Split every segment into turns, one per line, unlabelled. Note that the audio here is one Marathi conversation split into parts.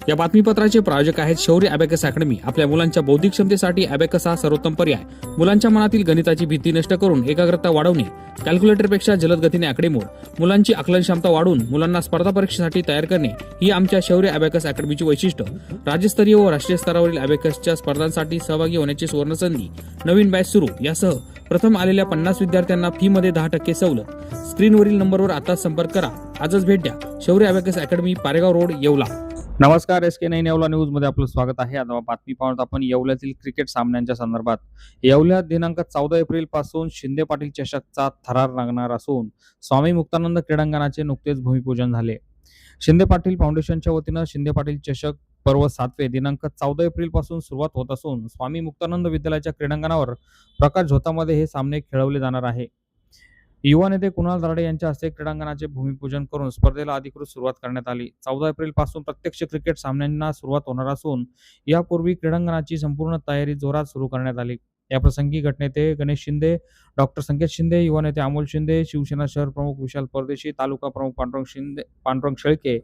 या बातमीपत्राचे प्रायोजक आहेत शौर्य अबॅकस अकॅडमी। आपल्या मुलांच्या बौद्धिक क्षमतेसाठी अबॅकस हा सर्वोत्तम पर्याय। मुलांच्या मनातील गणिताची भीती नष्ट करून एकाग्रता वाढवणे, कॅल्क्युलेटरपेक्षा जलद गतीने आकडेमोड, मुलांची आकलन क्षमता वाढवून मुलांना स्पर्धा परीक्षेसाठी तयार करणे ही आमच्या शौर्य अबॅकस अकॅडमीची वैशिष्ट्य। राज्यस्तरीय व राष्ट्रीय स्तरावरील अबॅकसच्या स्पर्धांसाठी सहभागी होण्याची सुवर्णसंधी। नवीन बॅच सुरू। यासह प्रथम आलेल्या 50 विद्यार्थ्यांना फी मध्ये 10% सवलत। स्क्रीनवरील नंबरवर आता संपर्क करा। आजच भेट द्या। शौर्य abacus academy, Paregaon road, Yeola. नमस्कार, SK9 येवला न्यूज मध्ये आपलं स्वागत आहे। आता बातमी पाहत आपण येवल्यातील क्रिकेट सामन्यांच्या संदर्भात। येवल्यात दिनांक 14 एप्रिल पासून शिंदे पाटील चषकचा थरार लागणार असून स्वामी मुक्तानंद क्रीडांगणाचे नुकतेच भूमिपूजन झाले। शिंदे पाटील फाउंडेशनच्या वतीनं शिंदे पाटील चषक पर्व 7वे दिनांक 14 एप्रिल पासून सुरुवात होत असून स्वामी मुक्तानंद विद्यालयाच्या क्रीडांगणावर प्रकाश झोतामध्ये हे सामने खेळवले जाणार आहे। युवा नेते कुणाल दराडे यांच्या हस्ते क्रीडांगणाचे भूमिपूजन करून स्पर्धेला अधिकृत सुरुवात करण्यात आली। 14 एप्रिल पासून प्रत्यक्ष क्रिकेट सामन्यांना सुरुवात होणार असून यापूर्वी क्रीडांगणाची संपूर्ण तयारी जोरात सुरू करण्यात आली। याप्रसंगी गटनेते गणेश शिंदे, डॉक्टर संकेत शिंदे, युवा नेते अमोल शिंदे, शिवसेना शहर प्रमुख विशाल परदेशी, तालुका प्रमुख पांडुरंग शेळके,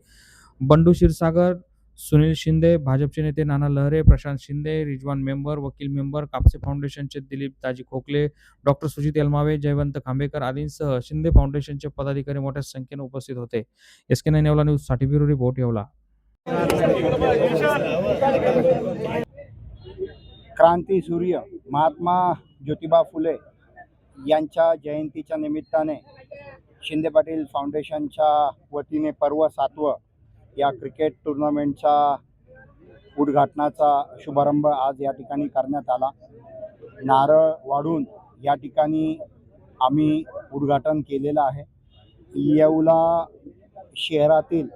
बंडू क्षीरसागर, सुनील शिंदे, भाजपचे नेते नाना लहरे, प्रशांत शिंदे, रिजवान मेंबर, वकील मेंबर, कापसे फाउंडेशनचे दिलीप दाजी खोकले, डॉक्टर सुजित एलमावे, जयवंत खांबेकर आदींसह शिंदे फाउंडेशनचे पदाधिकारी मोठ्या संख्येने उपस्थित होते। SK9 येवला न्यूज साठी ब्युरो रिपोर्ट, येवला।
क्रांती सूर्य महात्मा ज्योतिबा फुले यांच्या जयंतीच्या निमित्ताने शिंदे पाटील फाउंडेशनच्या वतीने पर्व 7वं या क्रिकेट टुर्नामेंटचा उद्घाटनाचा शुभारंभ आज या ठिकाणी करण्यात आला। नारळ वाढून या ठिकाणी आम्ही उद्घाटन केलेलं आहे। येवला शहरातील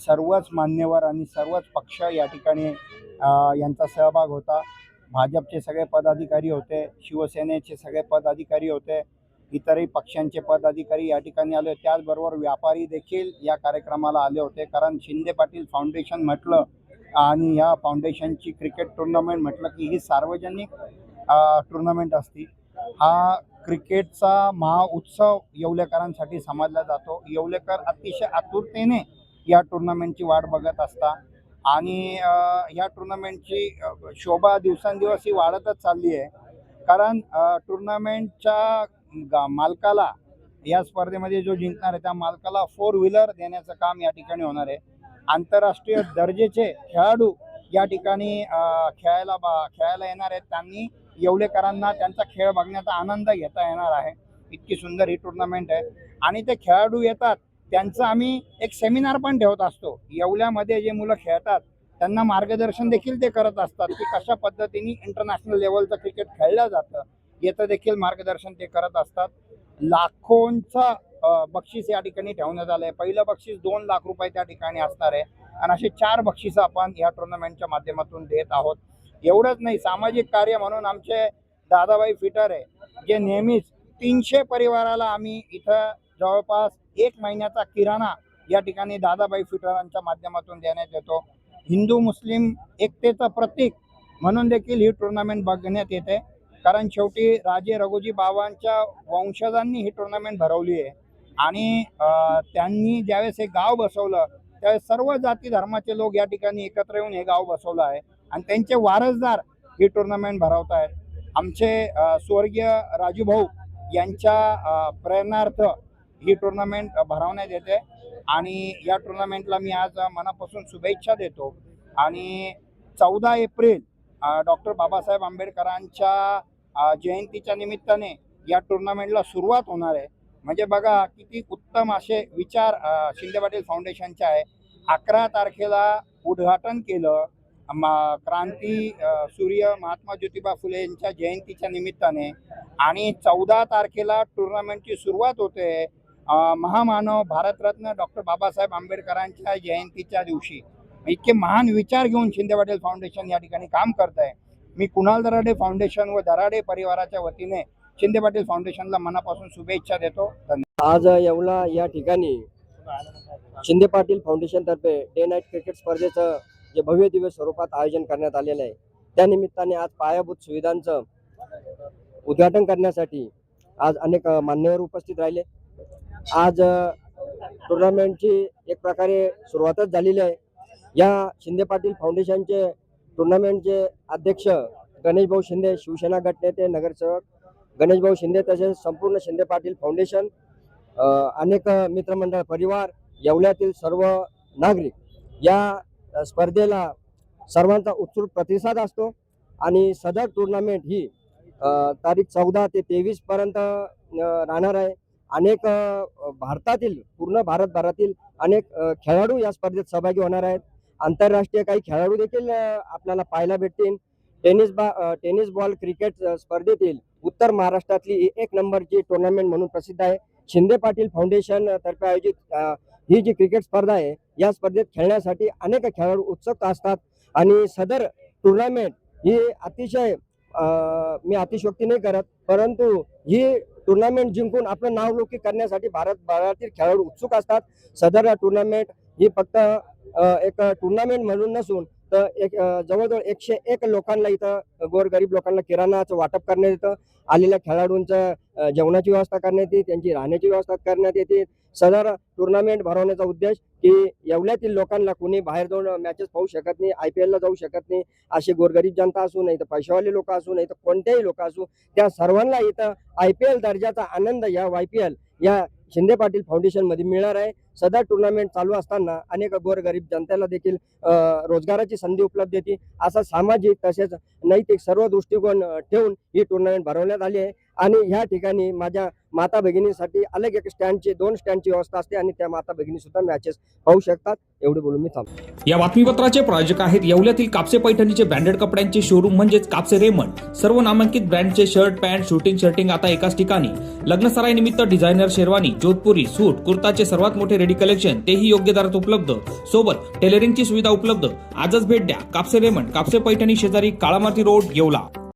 सर्वच मान्यवर आणि सर्वच पक्ष या ठिकाणी यांचा सहभाग होता। भाजपचे सगळे पदाधिकारी होते, शिवसेनेचे सगळे पदाधिकारी होते, इतरही पक्षांचे पदाधिकारी या ठिकाणी आले। त्याचबरोबर व्यापारी देखील या कार्यक्रमाला आले होते। कारण शिंदे पाटील फाउंडेशन म्हटलं आणि या फाउंडेशनची क्रिकेट टुर्नामेंट म्हटलं की ही सार्वजनिक टुर्नामेंट असती। हा क्रिकेटचा महाउत्सव येवलेकरांसाठी समजला जातो। येवलेकर अतिशय आतुरतेने या टुर्नामेंटची वाट बघत असतात आणि या टुर्नामेंटची शोभा दिवसेंदिवस ही वाढतच चालली आहे। कारण टुर्नामेंटच्या मालकाला या स्पर्धेमध्ये जो जिंकणार आहे त्या मालकाला 4 व्हीलर देण्याचं काम या ठिकाणी होणार आहे। आंतरराष्ट्रीय दर्जाचे खेळाडू या ठिकाणी खेळायला येणार आहेत। त्यांनी येवलेकरांना त्यांचा खेळ बघण्याचा आनंद घेता येणार आहे। इतकी सुंदर ही टुर्नामेंट आहे आणि ते खेळाडू येतात त्यांचं आम्ही एक सेमिनार पण ठेवत असतो। येवल्यामध्ये जे मुलं खेळतात त्यांना मार्गदर्शन देखील ते करत असतात की कशा पद्धतीने इंटरनॅशनल लेवलचं क्रिकेट खेळलं जातं याचं देखील मार्गदर्शन ते करत असतात। लाखोंचा बक्षीस या ठिकाणी ठेवण्यात आलं आहे। पहिलं बक्षीस 2 लाख रुपये त्या ठिकाणी असणार आहे आणि असे 4 बक्षीस आपण या टुर्नामेंटच्या माध्यमातून देत आहोत। एवढंच नाही, सामाजिक कार्य म्हणून आमचे दादाबाई फिटर आहे जे नेहमीच 300 परिवाराला आम्ही इथं जवळपास 1 महिन्याचा किराणा या ठिकाणी दादाबाई फिटरांच्या माध्यमातून देण्यात येतो। हिंदू मुस्लिम एकतेचं प्रतीक म्हणून देखील ही टुर्नामेंट बघण्यात येते। कारण शेवटी राजे रघुजी बाबांच्या वंशजांनी ही टुर्नामेंट भरवली आहे आणि त्यांनी ज्यावेळेस हे गाव बसवलं त्यावेळेस सर्व जाती धर्माचे लोक या ठिकाणी एकत्र येऊन हे गाव बसवलं आहे आणि त्यांचे वारसदार ही टुर्नामेंट भरवत आहेत। आमचे स्वर्गीय राजूभाऊ यांच्या प्रेरणार्थ ही टुर्नामेंट भरवण्यात येते आणि या टुर्नामेंटला मी आज मनापासून शुभेच्छा देतो। आणि 14 एप्रिल डॉक्टर बाबासाहेब आंबेडकरांच्या जयंतीच्या निमित्ताने या टुर्नामेंटला सुरुवात होणार आहे। म्हणजे बघा किती उत्तम असे विचार शिंदे पाटील फाउंडेशनचे आहे। 11 तारखेला उद्घाटन केलं क्रांती सूर्य महात्मा ज्योतिबा फुले यांच्या जयंतीच्या निमित्ताने आणि 14 तारखेला टुर्नामेंटची सुरुवात होते महामानव भारतरत्न डॉक्टर बाबासाहेब आंबेडकरांच्या जयंतीच्या दिवशी। इतके महान विचार घेऊन शिंदे पाटील फाउंडेशन या ठिकाणी काम करत आहे। मी कुणाल दराडे फाउंडेशन व दराडे परिवाराच्या वतीने शिंदे पाटील फाउंडेशनला मनापासून शुभेच्छा देतो।
आज येवला या ठिकाणी शिंदे पाटील फाउंडेशन तर्फे डे नाईट क्रिकेट स्पर्धेचं जे भव्य दिवस स्वरूपात आयोजन करण्यात आलेलं आहे त्यानिमित्ताने आज पायाभूत सुविधांचं उद्घाटन करण्यासाठी आज अनेक मान्यवर उपस्थित राहिले। आज टुर्नामेंटची एक प्रकारे सुरुवातच झालेली आहे या शिंदे पाटील फाउंडेशनचे टुर्नामेंटचे अध्यक्ष गणेश भाऊ शिंदे, शिवसेना गटनेते, नगरसेवक गणेश भाऊ शिंदे, तसेच संपूर्ण शिंदे पाटील फाउंडेशन, अनेक मित्रमंडळ, परिवार, येवल्यातील सर्व नागरिक या स्पर्धेला सर्वांचा उत्स्फूर्त प्रतिसाद असतो आणि सदर टुर्नामेंट ही तारीख 14 ते 23 पर्यंत राहणार आहे. अनेक भारतातील, पूर्ण भारतभरातील अनेक खेळाडू या स्पर्धेत सहभागी होणार आहेत. आंतरराष्ट्रीय काही खेळाडू देखील आपल्याला पाहायला भेटतील. टेनिस बॉल क्रिकेट स्पर्धेतील उत्तर महाराष्ट्रातली ही 1 नंबरची टुर्नामेंट म्हणून प्रसिद्ध आहे. शिंदे पाटील फाउंडेशन तर्फे आयोजित ही जी क्रिकेट स्पर्धा आहे, या स्पर्धेत खेळण्यासाठी अनेक खेळाडू उत्सुक असतात आणि सदर टुर्नामेंट ही अतिशय मी अतिशयोक्ती नाही करत, परंतु ही टुर्नामेंट जिंकून आपलं नावलौकिक करण्यासाठी भारतातील खेळाडू उत्सुक असतात. सदर टुर्नामेंट ही फक्त एक टुर्नामेंट म्हणून नसून तर एक जवळजवळ 101 लोकांना इथं गोरगरीब लोकांना किराणाचं वाटप करण्यात येतं. आलेल्या खेळाडूंचं जेवणाची व्यवस्था करण्यात येते, त्यांची राहण्याची व्यवस्था करण्यात येते. सदर टुर्नामेंट भरवण्याचा उद्देश की येवल्यातील लोकांना कोणी बाहेर जाऊन मॅचेस पाहू शकत नाही, IPL ला जाऊ शकत नाही, अशी गोरगरीब जनता असू, नाही तर पैशावाले लोक असू, नाही तर कोणतेही लोक असू, त्या सर्वांना इथं IPL दर्जाचा आनंद या YPL या शिंदे पाटील फाउंडेशन मध्ये मिळणार आहे. सदर टुर्नामेंट चालू असताना अनेक गोरगरीब जनतेला देखील रोजगाराची संधी उपलब्ध होती. असा सामाजिक तसेच नैतिक सर्व दृष्टिकोन ठेवून ही टुर्नामेंट भरवण्यात आली आहे आणि ह्या ठिकाणी माझ्या माता भगिनींसाठी अलग एक दोन स्टँडची व्यवस्था असते आणि त्या माता भगिनी सुद्धा मॅचेस पाहू शकतात. एवढे बोलून मी थांबतो.
या बातमीपत्राचे प्रायोजक आहेत येवल्यातील कापसे पैठणीचे ब्रँडेड कपड्यांचे शोरूम म्हणजेच कापसे रेमंड. सर्व नामांकित ब्रँडचे शर्ट, पॅन्ट, शर्टिंग आता एकाच ठिकाणी. लग्नसराई निमित्त डिझायनर शेरवानी, जोधपुरी, सूट, कुर्ताचे सर्वात मोठे रेडी कलेक्शन, तेही योग्य दरात उपलब्ध. सोबत टेलरिंगची सुविधा उपलब्ध. आजच भेट द्या कापसे रेमंड, कापसे पैठणी शेजारी, काळामाती रोड, येवला.